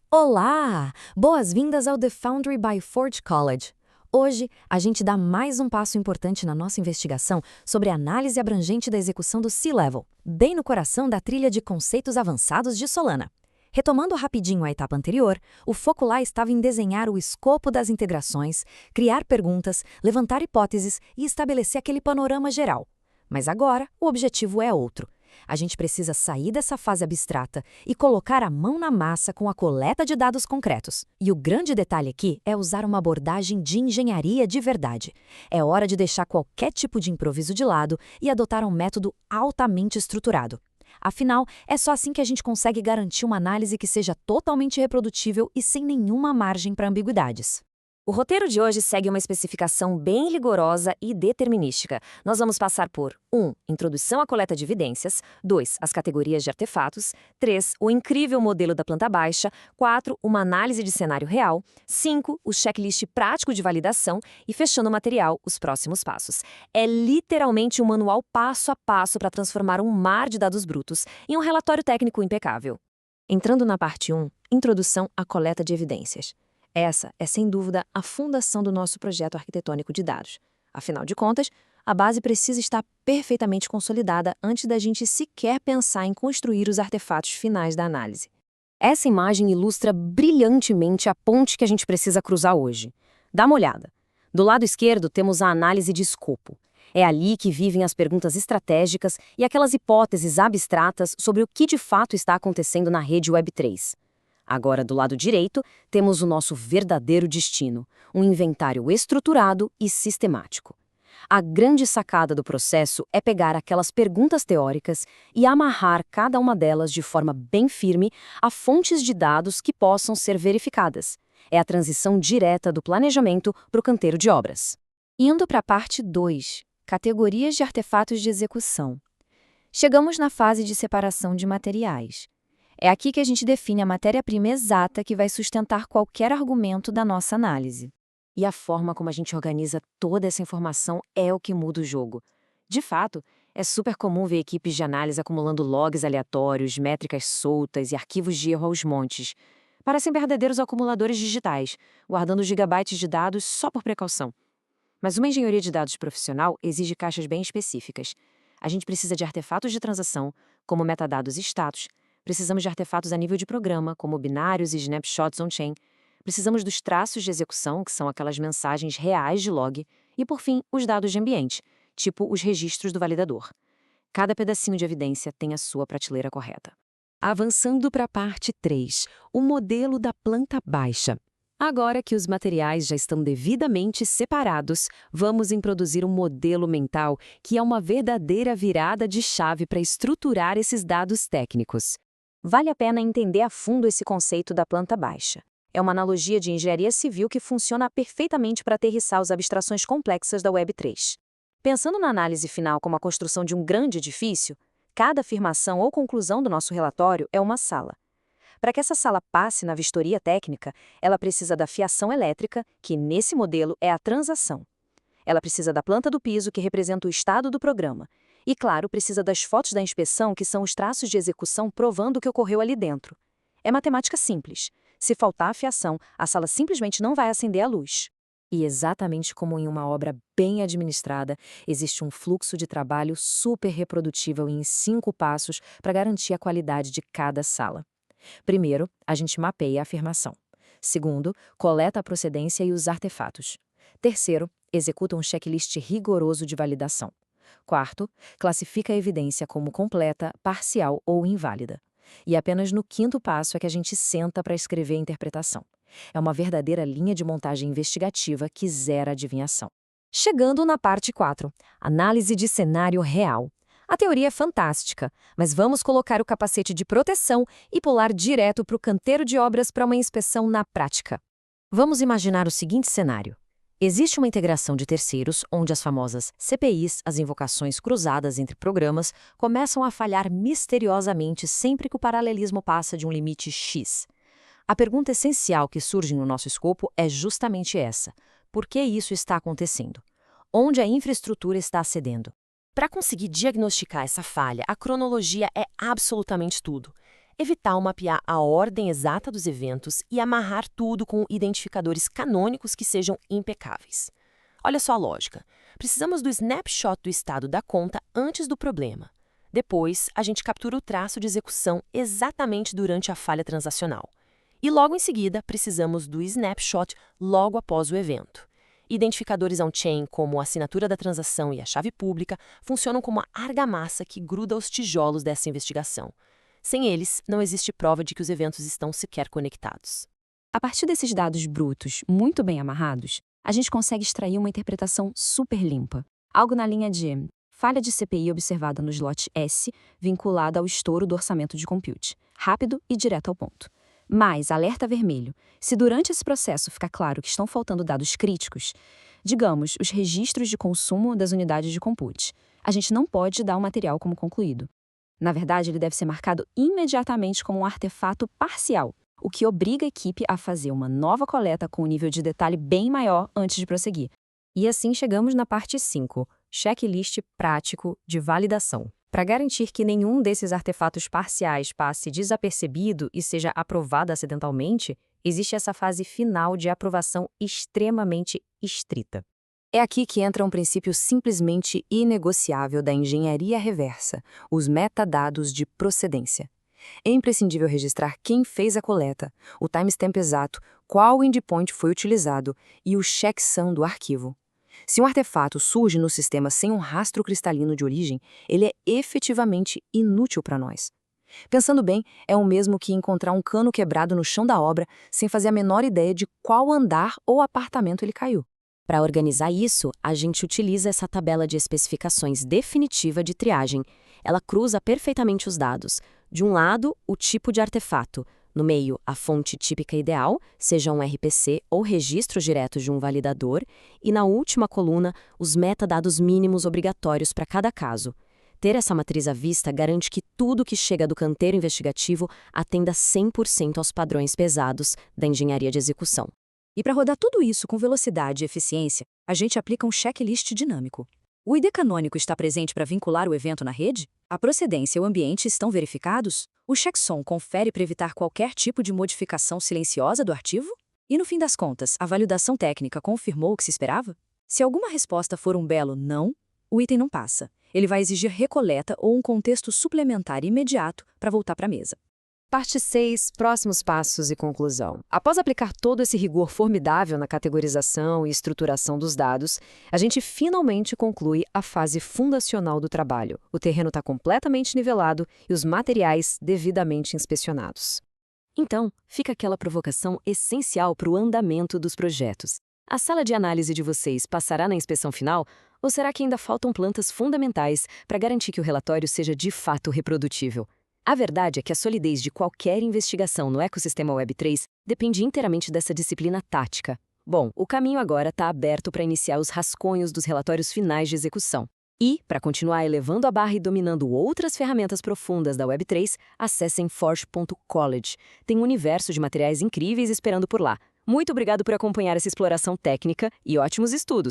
Olá! Boas-vindas ao The Foundry by Ford College. Hoje, a gente dá mais um passo importante na nossa investigação sobre a análise abrangente da execução do C-Level, bem no coração da trilha de conceitos avançados de Solana. Retomando rapidinho a etapa anterior, o foco lá estava em desenhar o escopo das integrações, criar perguntas, levantar hipóteses e estabelecer aquele panorama geral. Mas agora, o objetivo é outro. A gente precisa sair dessa fase abstrata e colocar a mão na massa com a coleta de dados concretos. E o grande detalhe aqui é usar uma abordagem de engenharia de verdade. É hora de deixar qualquer tipo de improviso de lado e adotar um método altamente estruturado. Afinal, é só assim que a gente consegue garantir uma análise que seja totalmente reprodutível e sem nenhuma margem para ambiguidades. O roteiro de hoje segue uma especificação bem rigorosa e determinística. Nós vamos passar por 1. Introdução à coleta de evidências. 2. As categorias de artefatos. 3. O incrível modelo da planta baixa. 4. Uma análise de cenário real. 5. O checklist prático de validação. E fechando o material, os próximos passos. É literalmente um manual passo a passo para transformar um mar de dados brutos em um relatório técnico impecável. Entrando na parte 1, Introdução à coleta de evidências. Essa é, sem dúvida, a fundação do nosso projeto arquitetônico de dados. Afinal de contas, a base precisa estar perfeitamente consolidada antes da gente sequer pensar em construir os artefatos finais da análise. Essa imagem ilustra brilhantemente a ponte que a gente precisa cruzar hoje. Dá uma olhada. Do lado esquerdo temos a análise de escopo. É ali que vivem as perguntas estratégicas e aquelas hipóteses abstratas sobre o que de fato está acontecendo na rede Web3. Agora, do lado direito, temos o nosso verdadeiro destino, um inventário estruturado e sistemático. A grande sacada do processo é pegar aquelas perguntas teóricas e amarrar cada uma delas de forma bem firme a fontes de dados que possam ser verificadas. É a transição direta do planejamento para o canteiro de obras. Indo para a parte 2, categorias de artefatos de execução. Chegamos na fase de separação de materiais. É aqui que a gente define a matéria-prima exata que vai sustentar qualquer argumento da nossa análise. E a forma como a gente organiza toda essa informação é o que muda o jogo. De fato, é super comum ver equipes de análise acumulando logs aleatórios, métricas soltas e arquivos de erro aos montes. Parecem verdadeiros acumuladores digitais, guardando gigabytes de dados só por precaução. Mas uma engenharia de dados profissional exige caixas bem específicas. A gente precisa de artefatos de transação, como metadados e status. Precisamos de artefatos a nível de programa, como binários e snapshots on-chain. Precisamos dos traços de execução, que são aquelas mensagens reais de log. E, por fim, os dados de ambiente, tipo os registros do validador. Cada pedacinho de evidência tem a sua prateleira correta. Avançando para a parte 3, o modelo da planta baixa. Agora que os materiais já estão devidamente separados, vamos introduzir um modelo mental que é uma verdadeira virada de chave para estruturar esses dados técnicos. Vale a pena entender a fundo esse conceito da planta baixa. É uma analogia de engenharia civil que funciona perfeitamente para aterrissar as abstrações complexas da Web3. Pensando na análise final como a construção de um grande edifício, cada afirmação ou conclusão do nosso relatório é uma sala. Para que essa sala passe na vistoria técnica, ela precisa da fiação elétrica, que nesse modelo é a transação. Ela precisa da planta do piso, que representa o estado do programa. E, claro, precisa das fotos da inspeção, que são os traços de execução provando o que ocorreu ali dentro. É matemática simples. Se faltar a fiação, a sala simplesmente não vai acender a luz. E exatamente como em uma obra bem administrada, existe um fluxo de trabalho super reprodutível em 5 passos para garantir a qualidade de cada sala. Primeiro, a gente mapeia a afirmação. Segundo, coleta a procedência e os artefatos. Terceiro, executa um checklist rigoroso de validação. Quarto, classifica a evidência como completa, parcial ou inválida. E apenas no 5º passo é que a gente senta para escrever a interpretação. É uma verdadeira linha de montagem investigativa que zera a adivinhação. Chegando na parte 4, análise de cenário real. A teoria é fantástica, mas vamos colocar o capacete de proteção e pular direto para o canteiro de obras para uma inspeção na prática. Vamos imaginar o seguinte cenário. Existe uma integração de terceiros, onde as famosas CPIs, as invocações cruzadas entre programas, começam a falhar misteriosamente sempre que o paralelismo passa de um limite X. A pergunta essencial que surge no nosso escopo é justamente essa. Por que isso está acontecendo? Onde a infraestrutura está cedendo? Para conseguir diagnosticar essa falha, a cronologia é absolutamente tudo. É vital mapear a ordem exata dos eventos e amarrar tudo com identificadores canônicos que sejam impecáveis. Olha só a lógica. Precisamos do snapshot do estado da conta antes do problema. Depois, a gente captura o traço de execução exatamente durante a falha transacional. E logo em seguida, precisamos do snapshot logo após o evento. Identificadores on-chain, como a assinatura da transação e a chave pública, funcionam como a argamassa que gruda os tijolos dessa investigação. Sem eles, não existe prova de que os eventos estão sequer conectados. A partir desses dados brutos, muito bem amarrados, a gente consegue extrair uma interpretação super limpa. Algo na linha de falha de CPI observada no slot S, vinculada ao estouro do orçamento de compute. Rápido e direto ao ponto. Mas, alerta vermelho, se durante esse processo ficar claro que estão faltando dados críticos, digamos, os registros de consumo das unidades de compute, a gente não pode dar o material como concluído. Na verdade, ele deve ser marcado imediatamente como um artefato parcial, o que obriga a equipe a fazer uma nova coleta com um nível de detalhe bem maior antes de prosseguir. E assim chegamos na parte 5, checklist prático de validação. Para garantir que nenhum desses artefatos parciais passe desapercebido e seja aprovado acidentalmente, existe essa fase final de aprovação extremamente estrita. É aqui que entra um princípio simplesmente inegociável da engenharia reversa, os metadados de procedência. É imprescindível registrar quem fez a coleta, o timestamp exato, qual endpoint foi utilizado e o checksum do arquivo. Se um artefato surge no sistema sem um rastro cristalino de origem, ele é efetivamente inútil para nós. Pensando bem, é o mesmo que encontrar um cano quebrado no chão da obra sem fazer a menor ideia de qual andar ou apartamento ele caiu. Para organizar isso, a gente utiliza essa tabela de especificações definitiva de triagem. Ela cruza perfeitamente os dados. De um lado, o tipo de artefato. No meio, a fonte típica ideal, seja um RPC ou registros diretos de um validador. E na última coluna, os metadados mínimos obrigatórios para cada caso. Ter essa matriz à vista garante que tudo que chega do canteiro investigativo atenda 100% aos padrões pesados da engenharia de execução. E para rodar tudo isso com velocidade e eficiência, a gente aplica um checklist dinâmico. O ID canônico está presente para vincular o evento na rede? A procedência e o ambiente estão verificados? O checksum confere para evitar qualquer tipo de modificação silenciosa do arquivo? E no fim das contas, a validação técnica confirmou o que se esperava? Se alguma resposta for um belo não, o item não passa. Ele vai exigir recoleta ou um contexto suplementar imediato para voltar para a mesa. Parte 6, próximos passos e conclusão. Após aplicar todo esse rigor formidável na categorização e estruturação dos dados, a gente finalmente conclui a fase fundacional do trabalho. O terreno está completamente nivelado e os materiais devidamente inspecionados. Então, fica aquela provocação essencial para o andamento dos projetos. A sala de análise de vocês passará na inspeção final? Ou será que ainda faltam plantas fundamentais para garantir que o relatório seja de fato reprodutível? A verdade é que a solidez de qualquer investigação no ecossistema Web3 depende inteiramente dessa disciplina tática. Bom, o caminho agora está aberto para iniciar os rascunhos dos relatórios finais de execução. E, para continuar elevando a barra e dominando outras ferramentas profundas da Web3, acessem forge.college. Tem um universo de materiais incríveis esperando por lá. Muito obrigado por acompanhar essa exploração técnica e ótimos estudos!